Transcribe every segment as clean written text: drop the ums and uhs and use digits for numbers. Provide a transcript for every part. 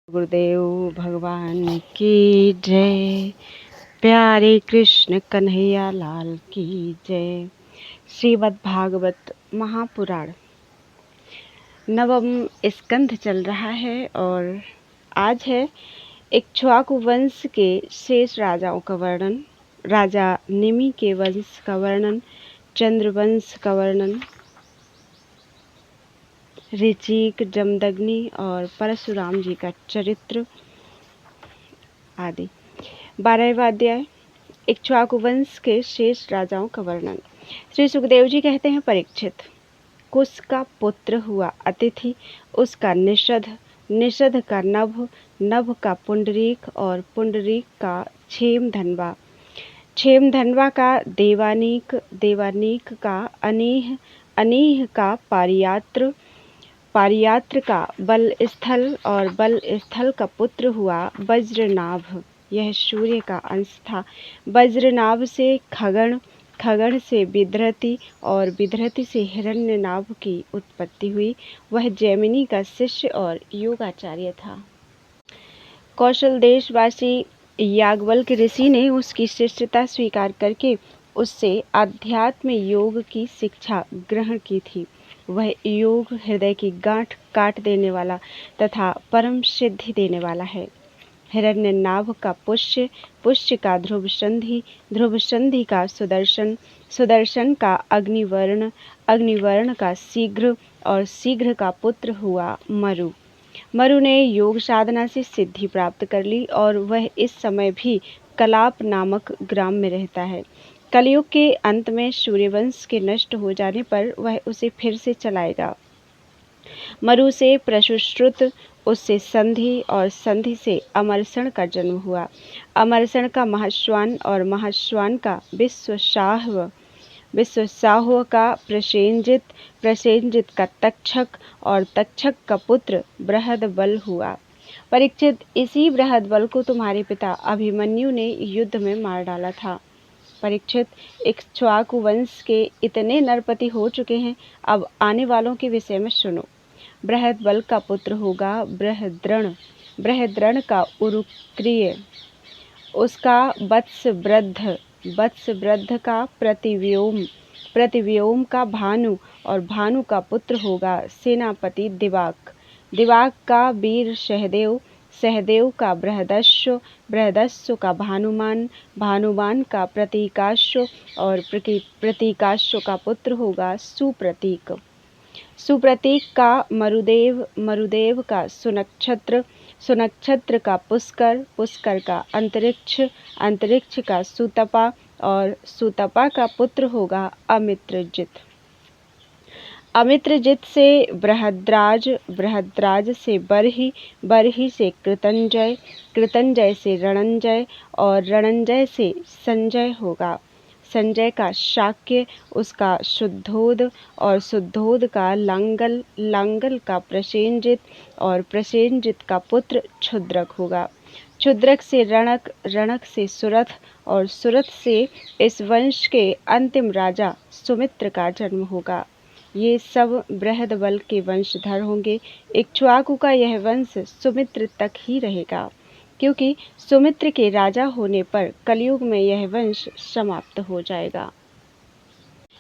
गुरुदेव भगवान की जय। प्यारे कृष्ण कन्हैया लाल की जय। श्रीमद् भागवत महापुराण नवम स्कंध चल रहा है और आज है इक्ष्वाकु वंश के शेष राजाओं का वर्णन, राजा निमि के वंश का वर्णन, चंद्रवंश का वर्णन, ऋचिक, जमदग्नि और परशुराम जी का चरित्र आदि। 12वां अध्याय इक्ष्वाकु वंश के शेष राजाओं का वर्णन। श्री सुखदेव जी कहते हैं, परीक्षित, कुश का पुत्र हुआ अतिथि, उसका निषद, निषद का नभ, नभ का पुंडरीक और पुंडरीक का क्षेमधन्वा, क्षेमधन्वा का देवानीक, देवानीक का अनीह, अनीह का पारियात्र, पारियात्र का बलस्थल और बलस्थल का पुत्र हुआ वज्रनाभ, यह सूर्य का अंश था। वज्रनाभ से खगण, खगण से विधृति और विधृति से हिरण्यनाभ की उत्पत्ति हुई। वह जैमिनी का शिष्य और योगाचार्य था। कौशल देशवासी याज्ञवल्क्य ऋषि ने उसकी शिष्यता स्वीकार करके उससे अध्यात्म योग की शिक्षा ग्रहण की थी। वह योग हृदय की गांठ काट देने वाला तथा परम सिद्धि देने वाला है। हिरण्यनाभ का पुष्य, पुष्य का ध्रुव संधि, ध्रुव संधि का सुदर्शन, सुदर्शन का अग्निवर्ण, अग्निवर्ण का शीघ्र और शीघ्र का पुत्र हुआ मरु। मरु ने योग साधना से सिद्धि प्राप्त कर ली और वह इस समय भी कलाप नामक ग्राम में रहता है। कलयुग के अंत में सूर्यवंश के नष्ट हो जाने पर वह उसे फिर से चलाएगा। मरु से प्रशुश्रुत, उससे संधि और संधि से अमरसण का जन्म हुआ। अमरसण का महाश्वान और महाश्वान का विश्वसाह्व, विश्वसाह्व का प्रसेनजित, प्रसेनजित का तक्षक और तक्षक का पुत्र बृहदबल हुआ। परीक्षित, इसी बृहदबल को तुम्हारे पिता अभिमन्यु ने युद्ध में मार डाला था। परीक्षित, इक्ष्वाकु वंश के इतने नरपति हो चुके हैं, अब आने वालों के विषय में सुनो। बृहदबल का पुत्र होगा बृहद्रण, बृहद्रण का उरुक्रिय, उसका वत्सवृद्ध, वत्सवृद्ध का प्रतिव्योम, प्रतिव्योम का भानु और भानु का पुत्र होगा सेनापति दिवाक, दिवाक का वीर सहदेव, सहदेव का बृहदस्व, बृहदस्व का भानुमान, भानुमान का प्रतीकाश्व और प्रतीकाश्व का पुत्र होगा सुप्रतीक, सुप्रतीक का मरुदेव, मरुदेव का सुनक्षत्र, सुनक्षत्र का पुष्कर, पुष्कर का अंतरिक्ष, अंतरिक्ष का सुतपा और सुतपा का पुत्र होगा अमित्रजित। अमित्रजित से बृहद्राज, बृहद्राज से बर्हि, बर्हि से कृतंजय, कृतंजय से रणंजय और रणंजय से संजय होगा। संजय का शाक्य, उसका शुद्धोद और शुद्धोद का लांगल, लांगल का प्रसेनजित और प्रसेनजित का पुत्र क्षुद्रक होगा। क्षुद्रक से रणक, रणक से सुरथ और सुरथ से इस वंश के अंतिम राजा सुमित्र का जन्म होगा। ये सब बृहदबल के वंशधर होंगे। इक्ष्वाकु का यह वंश सुमित्र तक ही रहेगा, क्योंकि सुमित्र के राजा होने पर कलयुग में यह वंश समाप्त हो जाएगा।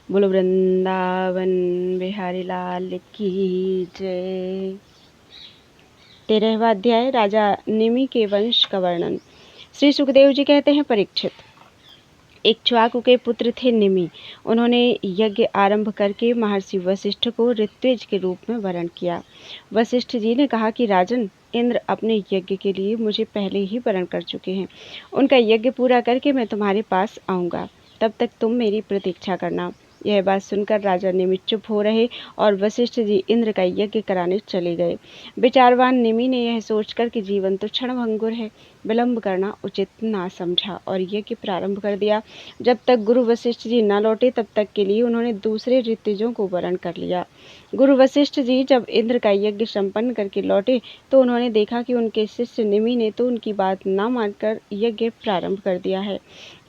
बोलो वृंदावन बिहारी लाल की जय। 13वां अध्याय राजा निमि के वंश का वर्णन। श्री सुखदेव जी कहते हैं, परीक्षित, इक्ष्वाकु के पुत्र थे निमि। उन्होंने यज्ञ आरंभ करके महर्षि वशिष्ठ को ऋत्विज के रूप में वरण किया। वशिष्ठ जी ने कहा कि राजन, इंद्र अपने यज्ञ के लिए मुझे पहले ही वरण कर चुके हैं। उनका यज्ञ पूरा करके मैं तुम्हारे पास आऊँगा, तब तक तुम मेरी प्रतीक्षा करना। यह बात सुनकर राजा निमि चुप हो रहे और वशिष्ठ जी इंद्र का यज्ञ कराने चले गए। विचारवान निमि ने यह सोचकर कि जीवन तो क्षणभंगुर है, विलंब करना उचित ना समझा और यज्ञ प्रारंभ कर दिया। जब तक गुरु वशिष्ठ जी न लौटे तब तक के लिए उन्होंने दूसरे ऋत्विजों को वरण कर लिया। गुरु वशिष्ठ जी जब इंद्र का यज्ञ संपन्न करके लौटे तो उन्होंने देखा कि उनके शिष्य निमि ने तो उनकी बात न मानकर यज्ञ प्रारंभ कर दिया है।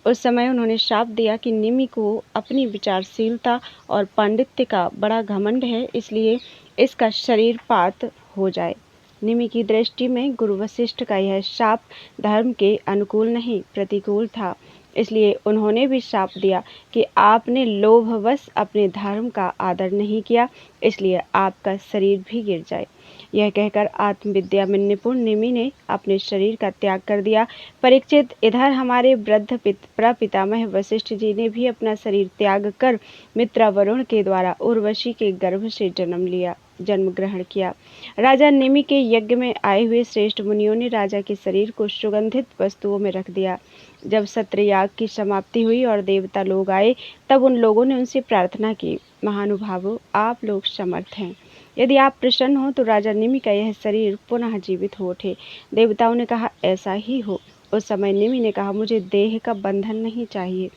उस समय उन्होंने शाप दिया कि निमि को अपनी विचारशीलता और पांडित्य का बड़ा घमंड है, इसलिए इसका शरीर पात हो जाए। निमि की दृष्टि में गुरु वशिष्ठ का यह शाप धर्म के अनुकूल नहीं प्रतिकूल था। इसलिए उन्होंने भी शाप दिया कि आपने लोभवश अपने धर्म का आदर नहीं किया, इसलिए आपका शरीर भी गिर जाए। यह कहकर आत्मविद्या में निपुण निमि ने अपने शरीर का त्याग कर दिया। परीक्षित, इधर हमारे वृद्ध प्रपितामह वशिष्ठ जी ने भी अपना शरीर त्याग कर मित्रा वरुण के द्वारा उर्वशी के गर्भ से जन्म ग्रहण किया। राजा निमि के यज्ञ में आए हुए श्रेष्ठ मुनियों ने राजा के शरीर को सुगंधित वस्तुओं में रख दिया। जब सत्रयाग की समाप्ति हुई और देवता लोग आए, तब उन लोगों ने उनसे प्रार्थना की, महानुभावों, आप लोग समर्थ हैं, यदि आप प्रसन्न हो तो राजा निमि का यह शरीर पुनः जीवित हो उठे। देवताओं ने कहा, ऐसा ही हो। उस समय निमि ने कहा, मुझे देह का बंधन नहीं चाहिए।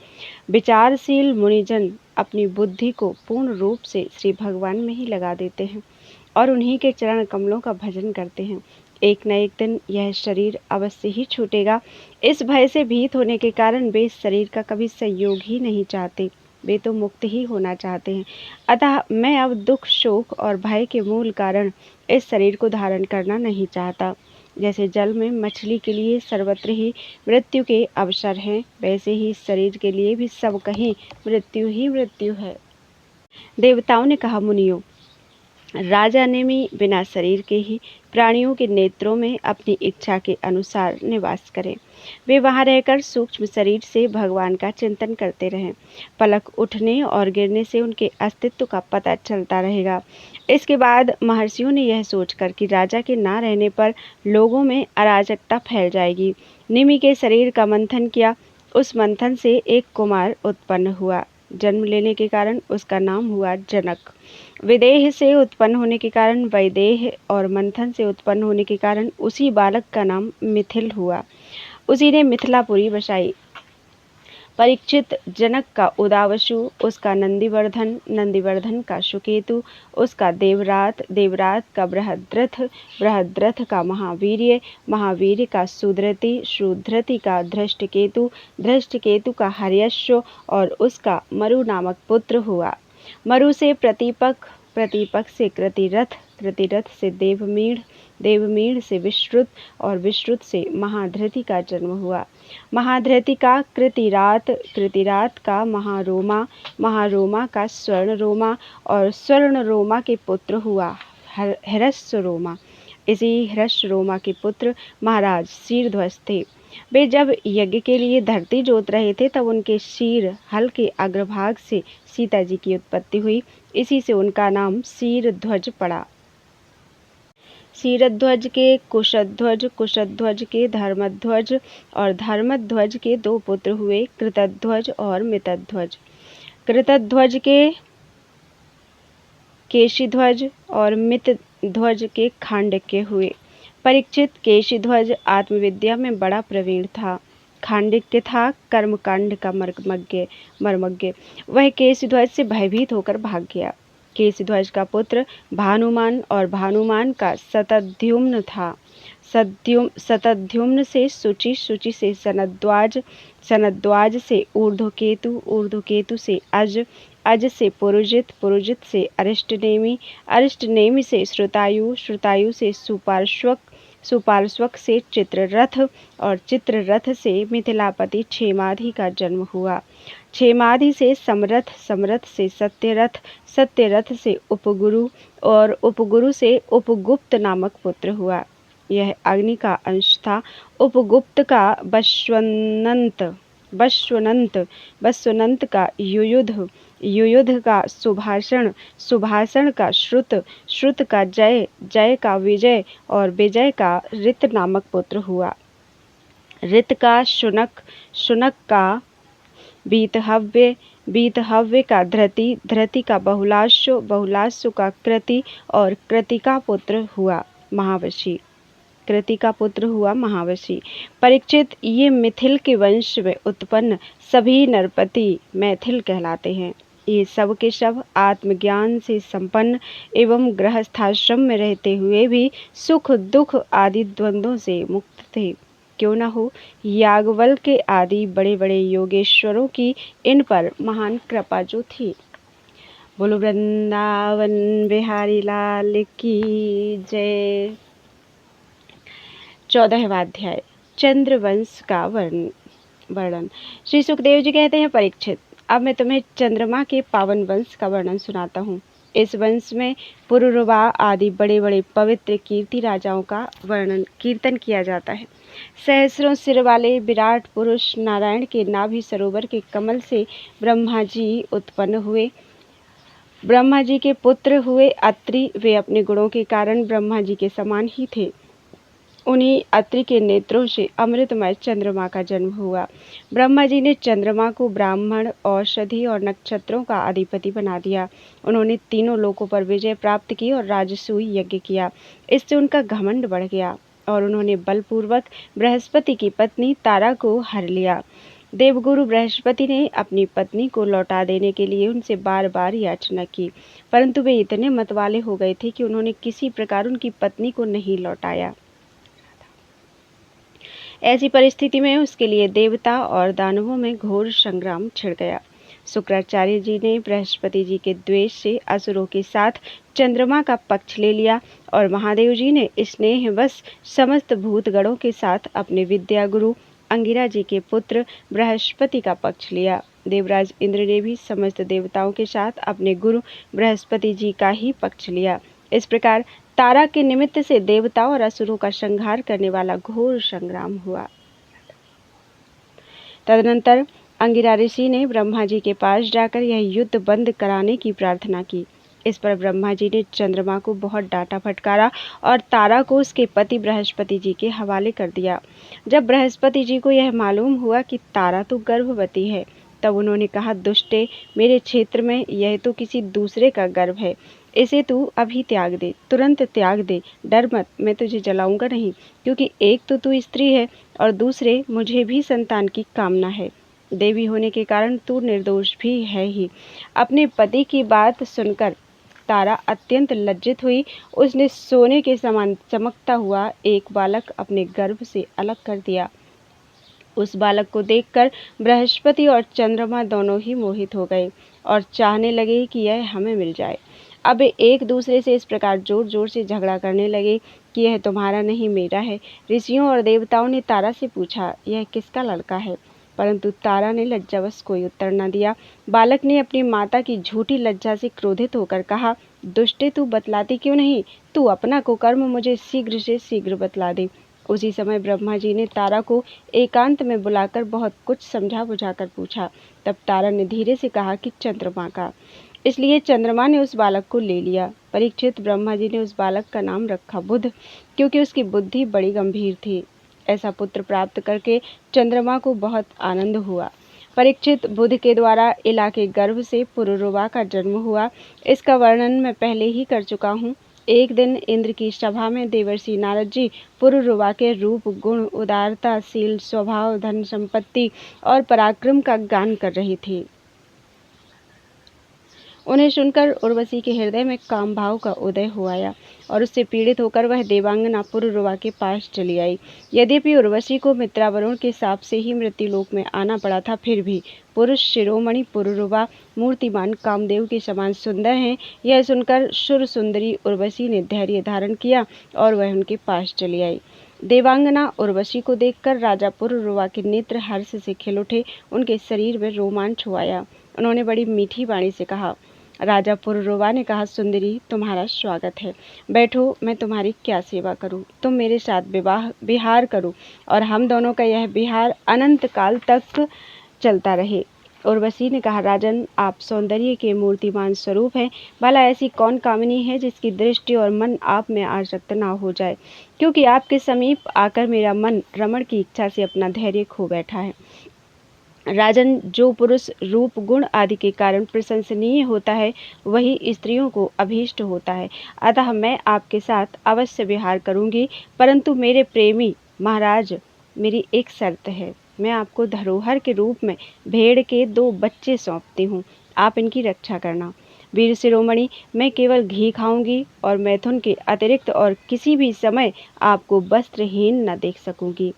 विचारशील मुनिजन अपनी बुद्धि को पूर्ण रूप से श्री भगवान में ही लगा देते हैं और उन्हीं के चरण कमलों का भजन करते हैं। एक न एक दिन यह शरीर अवश्य ही छूटेगा। इस भय से भीत होने के कारण वे इस शरीर का कभी संयोग ही नहीं चाहते, वे तो मुक्त ही होना चाहते हैं। अतः मैं अब दुख, शोक और भय के मूल कारण इस शरीर को धारण करना नहीं चाहता। जैसे जल में मछली के लिए सर्वत्र ही मृत्यु के अवसर हैं, वैसे ही इस शरीर के लिए भी सब कहीं मृत्यु ही मृत्यु है। देवताओं ने कहा, मुनियों, राजा निमि बिना शरीर के ही प्राणियों के नेत्रों में अपनी इच्छा के अनुसार निवास करें। वे वहां रहकर सूक्ष्म शरीर से भगवान का चिंतन करते रहें। पलक उठने और गिरने से उनके अस्तित्व का पता चलता रहेगा। इसके बाद महर्षियों ने यह सोचकर कि राजा के ना रहने पर लोगों में अराजकता फैल जाएगी, निमि के शरीर का मंथन किया। उस मंथन से एक कुमार उत्पन्न हुआ। जन्म लेने के कारण उसका नाम हुआ जनक। विदेह से उत्पन्न होने के कारण वैदेह और मंथन से उत्पन्न होने के कारण उसी बालक का नाम मिथिल हुआ। उसी ने मिथिलापुरी बसाई। परीक्षित, जनक का उदावसु, उसका नंदिवर्धन, नंदिवर्धन का सुकेतु, उसका देवरात, देवरात का बृहद्रथ, बृहद्रथ का महावीर्य, महावीर्य का सुधृति, सुधृति का धृष्टकेतु, धृष्टकेतु का हर्यश्व और उसका मरु नामक पुत्र हुआ। मरु से प्रतीपक, प्रतीपक से कृतिरथ, कृतिरथ से देवमीढ़, देवमीढ़ से विश्रुत और विश्रुत से महाधृति का जन्म हुआ। महाधृति का कृतिरात, कृतिरात का महारोमा, महारोमा का स्वर्णरोमा और स्वर्णरोमा के पुत्र हुआ हर्षरोमा। इसी हर्षरोमा के पुत्र महाराज शीरध्वज थे। वे जब यज्ञ के लिए धरती जोत रहे थे, तब उनके शीर हल के अग्रभाग से सीता जी की उत्पत्ति हुई। इसी से उनका नाम शीरध्वज पड़ा। शीरध्वज के कुशध्वज, कुशध्वज के धर्मध्वज और धर्मध्वज के दो पुत्र हुए, कृतध्वज और मितध्वज। कृतध्वज के केशिध्वज और मितध्वज के खांडक्य हुए। परीक्षित, केशिध्वज आत्मविद्या में बड़ा प्रवीण था, खांडक्य था कर्मकांड का मर्मज्ञ। वह केशिध्वज से भयभीत होकर भाग गया। केशिध्वज का पुत्र भानुमान और भानुमान का शतद्युम्न था। शतद्युम्न से शुचि, शुचि से सनद्वाज, सनद्वाज से ऊर्ध्वकेतु, ऊर्ध्वकेतु से अज, अज से पुरुजित, पुरुजित से अरिष्टनेमि, अरिष्टनेमि से श्रुतायु, श्रुतायु से सुपार्श्वक, सुपार्श्वक से चित्ररथ और चित्ररथ से मिथिलापति क्षेमाधि का जन्म हुआ। क्षेमाधि से समरथ, समरथ से सत्यरथ, सत्यरथ से उपगुरु और उपगुरु से उपगुप्त नामक पुत्र हुआ। यह अग्नि का अंश था। उपगुप्त का वश्वनंत, वश्वनंत, वश्वनंत का युयुध, युयुध का सुभाषण, सुभाषण का श्रुत, श्रुत का जय, जय का विजय और विजय का ऋत नामक पुत्र हुआ। ऋत का शुनक, शुनक का बीतहव्य, बीतहव्य का धृति, धृति का बहुलाश्व, बहुलाश्व का कृति और कृति का पुत्र हुआ महावशी। कृति का पुत्र हुआ महावशी। परीक्षित, ये मिथिल के वंश में उत्पन्न सभी नरपति मैथिल कहलाते हैं। ये सब के सब आत्मज्ञान से संपन्न एवं गृहस्थाश्रम में रहते हुए भी सुख दुख आदि द्वंद्वों से मुक्त थे। क्यों न हो, याज्ञवल्क्य के आदि बड़े बड़े योगेश्वरों की इन पर महान कृपा जो थी। बोलो वृंदावन बिहारी लाल की जय। 14वां अध्याय चंद्रवंश का वर्णन। श्री सुखदेव जी कहते हैं, परीक्षित, अब मैं तुम्हें चंद्रमा के पावन वंश का वर्णन सुनाता हूँ। इस वंश में पुरुरवा आदि बड़े बड़े पवित्र कीर्ति राजाओं का वर्णन कीर्तन किया जाता है। सहस्रों सिर वाले विराट पुरुष नारायण के नाभि सरोवर के कमल से ब्रह्मा जी उत्पन्न हुए। ब्रह्मा जी के पुत्र हुए अत्रि। वे अपने गुणों के कारण ब्रह्मा जी के समान ही थे। उन्हीं अत्रि के नेत्रों से अमृतमय चंद्रमा का जन्म हुआ। ब्रह्मा जी ने चंद्रमा को ब्राह्मण, औषधि और नक्षत्रों का अधिपति बना दिया। उन्होंने तीनों लोकों पर विजय प्राप्त की और राजसूय यज्ञ किया। इससे उनका घमंड बढ़ गया और उन्होंने बलपूर्वक बृहस्पति की पत्नी तारा को हर लिया। देवगुरु बृहस्पति ने अपनी पत्नी को लौटा देने के लिए उनसे बार बार याचना की, परंतु वे इतने मतवाले हो गए थे कि उन्होंने किसी प्रकार उनकी पत्नी को नहीं लौटाया। ऐसी परिस्थिति में उसके लिए देवता और दानवों में घोर संग्राम छिड़ गया। शुक्राचार्य जी ने बृहस्पति जी के द्वेष से असुरों के साथ चंद्रमा का पक्ष ले लिया और महादेव जी ने स्नेहवश समस्त भूतगणों के साथ अपने विद्या गुरु अंगिरा जी के पुत्र बृहस्पति का पक्ष लिया। देवराज इंद्र ने भी समस्त देवताओं के साथ अपने गुरु बृहस्पति जी का ही पक्ष लिया। इस प्रकार तारा के निमित्त से देवताओं और असुरों का संहार करने वाला घोर संग्राम हुआ। तदनंतर अंगिरा ऋषि ने ब्रह्मा जी के पास जाकर यह युद्ध बंद कराने की प्रार्थना की। इस पर ब्रह्मा जी ने चंद्रमा को बहुत डांटा फटकारा और तारा को उसके पति बृहस्पति जी के हवाले कर दिया। जब बृहस्पति जी को यह मालूम हुआ कि तारा तो गर्भवती है, तब उन्होंने कहा, दुष्टे, मेरे क्षेत्र में यह तो किसी दूसरे का गर्भ है, इसे तू अभी त्याग दे, तुरंत त्याग दे, डर मत, मैं तुझे जलाऊंगा नहीं, क्योंकि एक तो तू स्त्री है और दूसरे मुझे भी संतान की कामना है। देवी होने के कारण तू निर्दोष भी है ही। अपने पति की बात सुनकर तारा अत्यंत लज्जित हुई। उसने सोने के समान चमकता हुआ एक बालक अपने गर्भ से अलग कर दिया। उस बालक को देखकर बृहस्पति और चंद्रमा दोनों ही मोहित हो गए और चाहने लगे कि यह हमें मिल जाए। अब एक दूसरे से इस प्रकार जोर जोर से झगड़ा करने लगे कि यह तुम्हारा नहीं, मेरा है। ऋषियों और देवताओं ने तारा से पूछा, यह किसका लड़का है? परंतु तारा ने लज्जावश कोई उत्तर न दिया। बालक ने अपनी माता की झूठी लज्जा से क्रोधित होकर कहा, दुष्टे, तू बतलाती क्यों नहीं? तू अपना कुकर्म मुझे शीघ्र से शीघ्र बतला दे। उसी समय ब्रह्मा जी ने तारा को एकांत में बुलाकर बहुत कुछ समझा बुझाकर पूछा। तब तारा ने धीरे से कहा कि चंद्रमा का। इसलिए चंद्रमा ने उस बालक को ले लिया। परीक्षित, ब्रह्मा जी ने उस बालक का नाम रखा बुध, क्योंकि उसकी बुद्धि बड़ी गंभीर थी। ऐसा पुत्र प्राप्त करके चंद्रमा को बहुत आनंद हुआ। परीक्षित, बुध के द्वारा इला के गर्भ से पुरुरवा का जन्म हुआ। इसका वर्णन मैं पहले ही कर चुका हूँ। एक दिन इंद्र की सभा में देवर्षि नारद जी पुरुरवा के रूप, गुण, उदारता, शील, स्वभाव, धन संपत्ति और पराक्रम का गान कर रही थी। उन्हें सुनकर उर्वशी के हृदय में काम भाव का उदय हो आया और उससे पीड़ित होकर वह देवांगना पुरुरवा के पास चली आई। यद्यपि उर्वशी को मित्रावरुण के शाप से ही मृत्युलोक में आना पड़ा था, फिर भी पुरुष शिरोमणि पुरुरवा मूर्तिमान कामदेव के समान सुंदर हैं। यह सुनकर सुर सुंदरी उर्वशी ने धैर्य धारण किया और वह उनके पास चली आई। देवांगना उर्वशी को देखकर राजा पुरुरवा के नेत्र हर्ष से खिल उठे। उनके शरीर में रोमांच हो आया। उन्होंने बड़ी मीठी वाणी से कहा, राजा पुरुरवा ने कहा, सुंदरी, तुम्हारा स्वागत है, बैठो, मैं तुम्हारी क्या सेवा करूं? तुम मेरे साथ विहार करो और हम दोनों का यह विहार अनंत काल तक चलता रहे। उर्वशी ने कहा, राजन, आप सौंदर्य के मूर्तिमान स्वरूप हैं। भला ऐसी कौन कामिनी है जिसकी दृष्टि और मन आप में आसक्त ना हो जाए, क्योंकि आपके समीप आकर मेरा मन रमण की इच्छा से अपना धैर्य खो बैठा है। राजन, जो पुरुष रूप, गुण आदि के कारण प्रशंसनीय होता है, वही स्त्रियों को अभीष्ट होता है। अतः मैं आपके साथ अवश्य विहार करूंगी, परंतु मेरे प्रेमी महाराज, मेरी एक शर्त है। मैं आपको धरोहर के रूप में भेड़ के 2 बच्चे सौंपती हूँ, आप इनकी रक्षा करना। वीर शिरोमणि, मैं केवल घी खाऊंगी और मैथुन के अतिरिक्त और किसी भी समय आपको वस्त्रहीन न देख सकूंगी।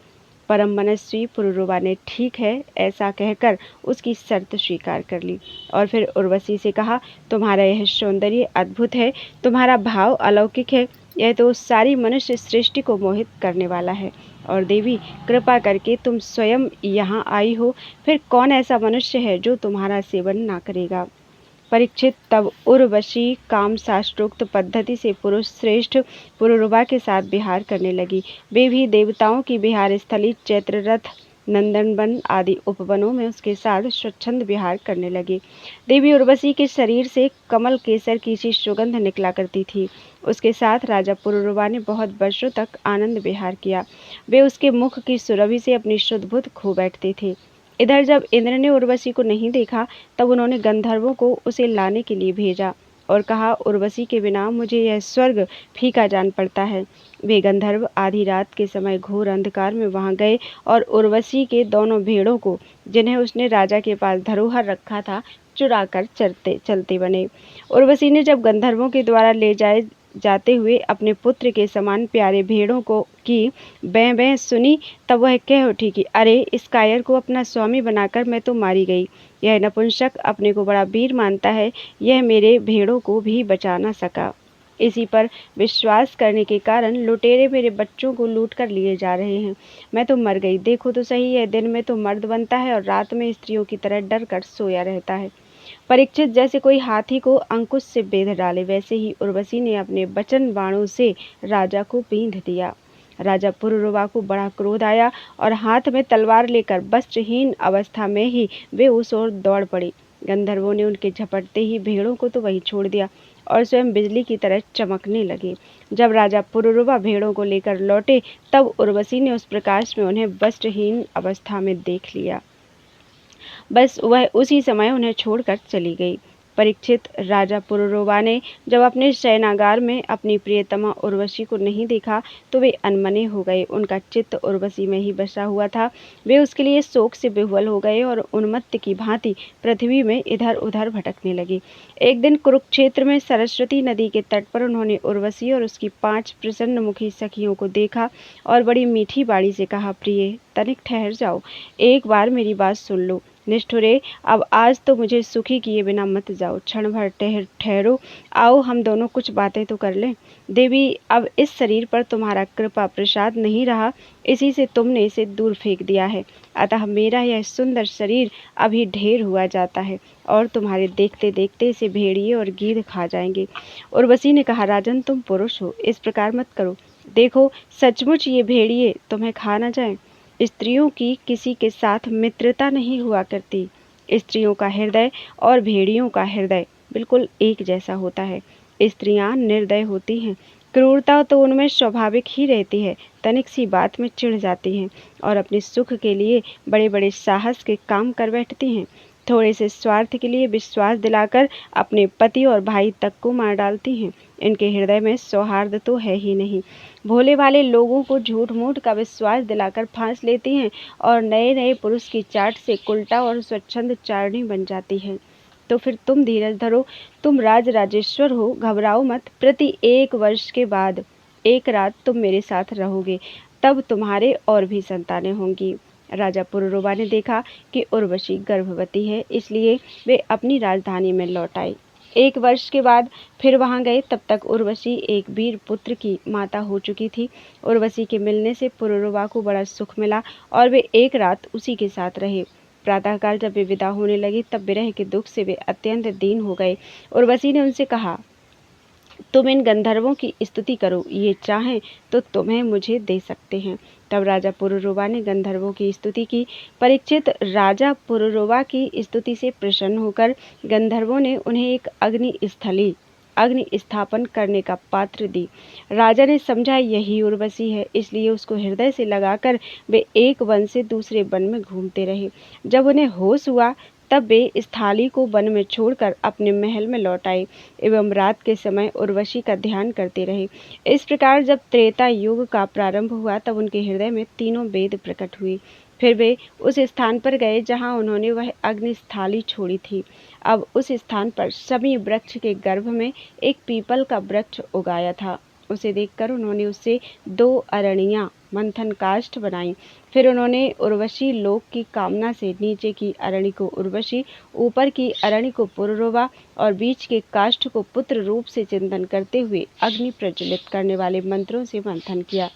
परम मनस्वी पुरुरवा ने ठीक है ऐसा कहकर उसकी शर्त स्वीकार कर ली और फिर उर्वशी से कहा, तुम्हारा यह सौंदर्य अद्भुत है, तुम्हारा भाव अलौकिक है, यह तो सारी मनुष्य सृष्टि को मोहित करने वाला है। और देवी, कृपा करके तुम स्वयं यहाँ आई हो, फिर कौन ऐसा मनुष्य है जो तुम्हारा सेवन ना करेगा। परीक्षित तब उर्वशी काम शास्त्रोक्त पद्धति से पुरुष श्रेष्ठ पुरुरवा के साथ विहार करने लगी। वे भी देवताओं की विहार स्थली चैत्ररथ, नंदनवन आदि उपवनों में उसके साथ स्वच्छंद विहार करने लगे। देवी उर्वशी के शरीर से कमल केसर की सी सुगंध निकला करती थी। उसके साथ राजा पुरुरवा ने बहुत वर्षों तक आनंद विहार किया। वे उसके मुख की सुरभि से अपनी शुद्ध बुद्ध खो बैठते थे। इधर जब इंद्र ने उर्वशी को नहीं देखा, तब उन्होंने गंधर्वों को उसे लाने के लिए भेजा और कहा, उर्वशी के बिना मुझे यह स्वर्ग फीका जान पड़ता है। वे गंधर्व आधी रात के समय घोर अंधकार में वहां गए और उर्वशी के दोनों भेड़ों को, जिन्हें उसने राजा के पास धरोहर रखा था, चुराकर चलते बने। उर्वशी ने जब गंधर्वों के द्वारा ले जाते हुए अपने पुत्र के समान प्यारे भेड़ों को की बैं बैं सुनी, तब वह कह उठी कि अरे, इस कायर को अपना स्वामी बनाकर मैं तो मारी गई। यह नपुंसक अपने को बड़ा वीर मानता है, यह मेरे भेड़ों को भी बचा न सका। इसी पर विश्वास करने के कारण लुटेरे मेरे बच्चों को लूट कर लिए जा रहे हैं। मैं तो मर गई। देखो तो सही, यह दिन में तो मर्द बनता है और रात में स्त्रियों की तरह डर कर सोया रहता है। परीक्षित, जैसे कोई हाथी को अंकुश से बेध डाले, वैसे ही उर्वशी ने अपने वचन बाणों से राजा को बींध दिया। राजा पुरुरवा को बड़ा क्रोध आया और हाथ में तलवार लेकर वस्त्रहीन अवस्था में ही वे उस ओर दौड़ पड़े। गंधर्वों ने उनके झपटते ही भेड़ों को तो वहीं छोड़ दिया और स्वयं बिजली की तरह चमकने लगे। जब राजा पुरुरवा भेड़ों को लेकर लौटे, तब उर्वशी ने उस प्रकाश में उन्हें वस्त्रहीन अवस्था में देख लिया। बस वह उसी समय उन्हें छोड़कर चली गई। परीक्षित, राजा पुरुरवा ने जब अपने शयनागार में अपनी प्रियतमा उर्वशी को नहीं देखा, तो वे अनमने हो गए। उनका चित्त उर्वशी में ही बसा हुआ था। वे उसके लिए शोक से विह्वल हो गए और उन्मत्त की भांति पृथ्वी में इधर उधर भटकने लगे। एक दिन कुरुक्षेत्र में सरस्वती नदी के तट पर उन्होंने उर्वशी और उसकी 5 प्रसन्नमुखी सखियों को देखा और बड़ी मीठी बाणी से कहा, प्रिय, तनिक ठहर जाओ, एक बार मेरी बात सुन लो। निष्ठुरे, अब आज तो मुझे सुखी किए बिना मत जाओ, क्षण भर ठहरो, आओ हम दोनों कुछ बातें तो कर लें। देवी, अब इस शरीर पर तुम्हारा कृपा प्रसाद नहीं रहा, इसी से तुमने इसे दूर फेंक दिया है, अतः मेरा यह सुंदर शरीर अभी ढेर हुआ जाता है और तुम्हारे देखते देखते इसे भेड़िए और गीध खा जाएंगे। उर्वशी ने कहा, राजन, तुम पुरुष हो, इस प्रकार मत करो। देखो, सचमुच ये भेड़िए तुम्हें खा न जाएं। स्त्रियों की किसी के साथ मित्रता नहीं हुआ करती। स्त्रियों का हृदय और भेड़ियों का हृदय बिल्कुल एक जैसा होता है। स्त्रियां निर्दय होती हैं, क्रूरता तो उनमें स्वाभाविक ही रहती है, तनिक सी बात में चिढ़ जाती हैं और अपने सुख के लिए बड़े बड़े साहस के काम कर बैठती हैं। थोड़े से स्वार्थ के लिए विश्वास दिलाकर अपने पति और भाई तक को मार डालती हैं। इनके हृदय में सौहार्द तो है ही नहीं। भोले भाले लोगों को झूठ मूठ का विश्वास दिलाकर फांस लेती हैं और नए नए पुरुष की चाट से उल्टा और स्वच्छंद चारणी बन जाती है। तो फिर तुम धीरज धरो, तुम राजराजेश्वर हो, घबराओ मत। प्रति 1 वर्ष के बाद एक रात तुम मेरे साथ रहोगे, तब तुम्हारे और भी संतानें होंगी। राजा पुरुरवा ने देखा कि उर्वशी गर्भवती है, इसलिए वे अपनी राजधानी में लौट आए। 1 वर्ष के बाद फिर वहां गए, तब तक उर्वशी एक वीर पुत्र की माता हो चुकी थी। उर्वशी के मिलने से पुरुरवा को बड़ा सुख मिला और वे एक रात उसी के साथ रहे। प्रातःकाल जब वे विदा होने लगे, तब विरह के दुख से वे अत्यंत दीन हो गए। उर्वशी ने उनसे कहा, तुम इन गंधर्वों की स्तुति करो, ये चाहें तो तुम्हें मुझे दे सकते हैं। तब राजा पुरुरवा ने गंधर्वों की स्तुति की। परीक्षित, राजा पुरुरवा की स्तुति से प्रसन्न होकर गंधर्वों ने उन्हें एक अग्नि स्थापन करने का पात्र दी। राजा ने समझा यही उर्वशी है, इसलिए उसको हृदय से लगाकर वे एक वन से दूसरे वन में घूमते रहे। जब उन्हें होश हुआ, तब वे इस थाली को वन में छोड़कर अपने महल में लौट आए एवं रात के समय उर्वशी का ध्यान करते रहे। इस प्रकार जब त्रेता युग का प्रारंभ हुआ, तब उनके हृदय में तीनों वेद प्रकट हुए। फिर वे उस स्थान पर गए जहाँ उन्होंने वह अग्निस्थाली छोड़ी थी। अब उस स्थान पर शमी वृक्ष के गर्भ में एक पीपल का वृक्ष उगाया था। उसे देखकर उन्होंने उससे 2 अरणियाँ मंथन काष्ठ बनाई। फिर उन्होंने उर्वशी लोक की कामना से नीचे की अरणि को उर्वशी, ऊपर की अरणि को पुरुरवा और बीच के काष्ठ को पुत्र रूप से चिंतन करते हुए अग्नि प्रज्वलित करने वाले मंत्रों से मंथन किया।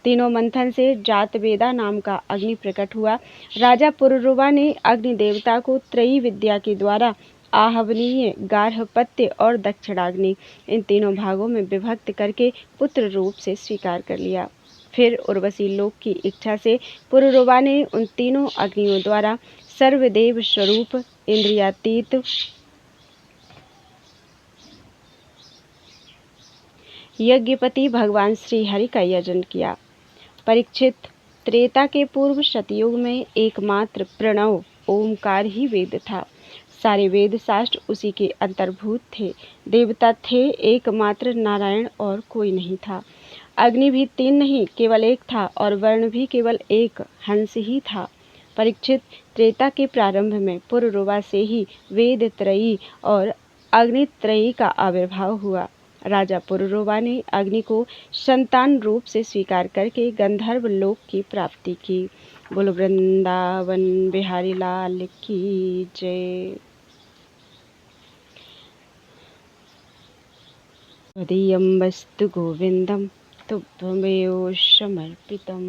तीनों मंथन से जातवेदा नाम का अग्नि प्रकट हुआ। राजा पुरुरवा ने अग्नि देवता को त्रयी विद्या के द्वारा आहवनीय, गार्हपत्य और दक्षिणाग्नि इन तीनों भागों में विभक्त करके पुत्र रूप से स्वीकार कर लिया। फिर उर्वशी लोक की इच्छा से पुरुरवा ने उन तीनों अग्नियों द्वारा सर्वदेव स्वरूप इंद्रियातीत यज्ञपति भगवान श्री हरि का यजन किया। परीक्षित, त्रेता के पूर्व सतयुग में एकमात्र प्रणव ओमकार ही वेद था। सारे वेद शास्त्र उसी के अंतर्भूत थे। देवता थे एकमात्र नारायण और कोई नहीं था। अग्नि भी 3 नहीं केवल एक था और वर्ण भी केवल एक हंस ही था। परीक्षित, त्रेता के प्रारंभ में पुरुरवा से ही वेद त्रयी और अग्नि त्रयी का आविर्भाव हुआ। राजा पुरुरवा ने अग्नि को संतान रूप से स्वीकार करके गंधर्व लोक की प्राप्ति की। बोलो वृंदावन बिहारी लाल की जय। त्वदीयं वस्तु गोविंदं तुभ्यमेव समर्पितम्।